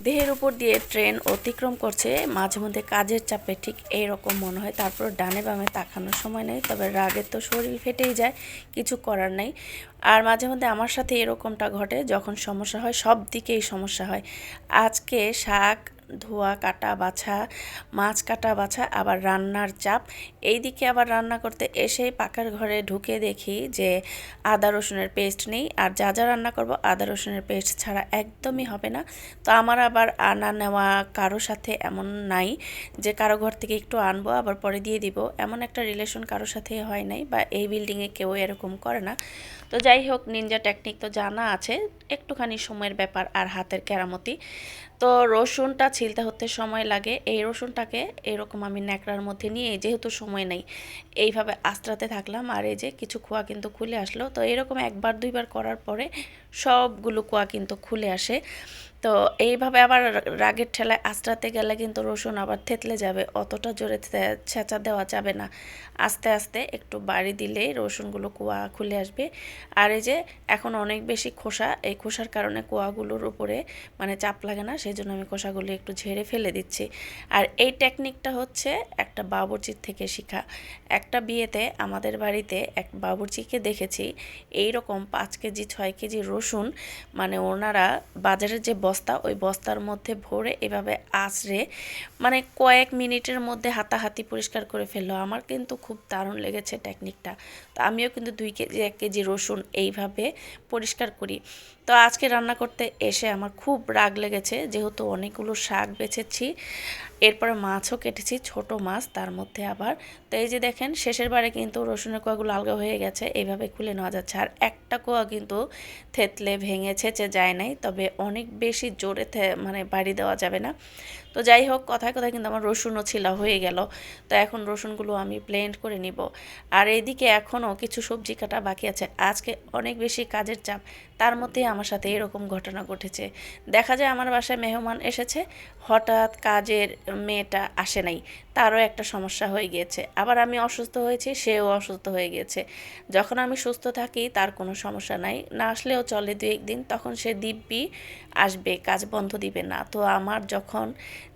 দেহের উপর দিয়ে ট্রেন অতিক্রম করছে, মাঝে মধ্যে কাজের চাপে ঠিক এইরকম মনে হয়। তারপর ডানে বামে তাকানোর সময় নেই, তবে রাগে তো শরীর ফেটেই যায়, কিছু করার নেই। আর মাঝে মধ্যে আমার সাথে এরকমটা ঘটে, যখন সমস্যা হয় সব দিকেই সমস্যা হয়। আজকে শাক ধোয়া কাটা বাছা, মাছ কাটা বাছা, আবার রান্নার চাপ। এই দিকে আবার রান্না করতে এসেই পাকার ঘরে ঢুকে দেখি যে আদা রসুনের পেস্ট নেই। আর যা যা রান্না করব আদা রসুনের পেস্ট ছাড়া একদমই হবে না। তো আমার আবার আনা নেওয়া কারো সাথে এমন নাই যে কারো ঘর থেকে একটু আনবো আবার পরে দিয়ে দিব, এমন একটা রিলেশন কারো সাথে হয় নাই, বা এই বিল্ডিংয়ে কেউ এরকম করে না। তো যাই হোক, নিনজা টেকনিক তো জানা আছে, একটুখানি সময়ের ব্যাপার আর হাতের কেরামতি। তো রসুনটা ছিলতে হতে সময় লাগে। এই রসুনটাকে এরকম আমি ন্যাকড়ার মধ্যে নিয়ে, যেহেতু সময় নেই, এইভাবে আস্ত্রাতে থাকলাম। আর এই যে কিছু কোয়া কিন্তু খুলে আসলো। তো এরকম একবার দুইবার করার পরে সবগুলো কোয়া কিন্তু খুলে আসে। তো এইভাবে আবার রাগের ঠেলায় আঁচড়াতে গেলে কিন্তু রসুন আবার থেতলে যাবে, অতটা জোরে ছেঁচা দেওয়া যাবে না। আস্তে আস্তে একটু বাড়ি দিলেই রসুনগুলো কোয়া খুলে আসবে। আর এই যে এখন অনেক বেশি খোসা, এই খোসার কারণে কোয়াগুলোর উপরে মানে চাপ লাগে না, সেই জন্য আমি খোসাগুলো একটু ঝেড়ে ফেলে দিচ্ছি। আর এই টেকনিকটা হচ্ছে একটা বাবুর্চির থেকে শেখা। একটা বিয়েতে আমাদের বাড়িতে এক বাবুর্চিকে দেখেছি এইরকম 5 কেজি 6 কেজি রসুন, মানে ওনারা বাজারের যে বস্তা, ওই বস্তার মধ্যে ভরে এভাবে আঁচড়ে মানে কয়েক মিনিটের মধ্যে হাতাহাতি পরিষ্কার করে ফেললো। আমার কিন্তু খুব দারুণ লেগেছে টেকনিকটা। তো আমিও কিন্তু 2 কেজি 1 কেজি রসুন এইভাবে পরিষ্কার করি। তো আজকে রান্না করতে এসে আমার খুব রাগ লেগেছে, যেহেতু অনেকগুলো শাক বেছেছি, এরপরে মাছও কেটেছি, ছোট মাছ তার মধ্যে আবার। তো এই যে দেখেন, শেষের বারে কিন্তু রসুনের কোয়াগুলো আলগা হয়ে গেছে, এইভাবে খুলে নেওয়া যাচ্ছে। আর একটা কোয়া কিন্তু থেতলে ভেঙে ছেঁচে যায় নাই, তবে অনেক বেশি জোরে মানে বাড়ি দেওয়া যাবে না। তো যাই হোক, কথায় কথায় কিন্তু আমার রসুনও ছিলা হয়ে গেল। তো এখন রসুনগুলো আমি ব্লেন্ড করে নিব। আর এইদিকে এখনও কিছু সবজি কাটা বাকি আছে। আজকে অনেক বেশি কাজের চাপ, তার মধ্যে আমার সাথে এরকম ঘটনা ঘটেছে। দেখা যায় আমার বাসায় মেহমান এসেছে, হঠাৎ কাজের মেয়েটা আসে নাই, তারও একটা সমস্যা হয়ে গিয়েছে। আবার আমি অসুস্থ হয়েছি, সেও অসুস্থ হয়ে গিয়েছে। যখন আমি সুস্থ থাকি তার কোনো সমস্যা নাই, না আসলেও চলে 2-1 দিন, তখন সে দিব্যি আসবে, কাজ বন্ধ দিবে না। তো আমার যখন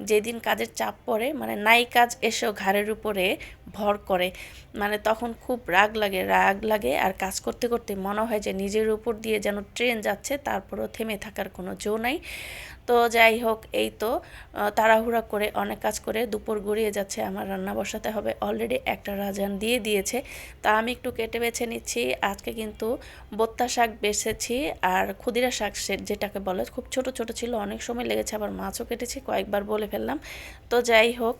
যেদিন কাজের চাপ পড়ে, মানে নাই কাজ এসেও ঘাড়ের উপরে ভর করে, মানে তখন খুব রাগ লাগে। আর কাজ করতে করতে মনে হয় যে নিজের উপর দিয়ে যেন ট্রেন যাচ্ছে, তারপরও থেমে থাকার কোনো জো নাই। তো যাই হোক, এই তো তাড়াহুড়া করে অনেক কাজ করে দুপুর গড়িয়ে যাচ্ছে, আমার রান্না বসাতে হবে। অলরেডি একটা রাজান দিয়ে দিয়েছে। তা আমি একটু কেটে বেছে নিচ্ছি। আজকে কিন্তু বোত্তা শাক বেছেছি, আর ক্ষুদিরা শাক যেটাকে বলে, খুব ছোট ছোট ছিল, অনেক সময় লেগেছে। আবার মাছও কেটেছি, কয়েকবার বলে ফেললাম। তো যাই হোক,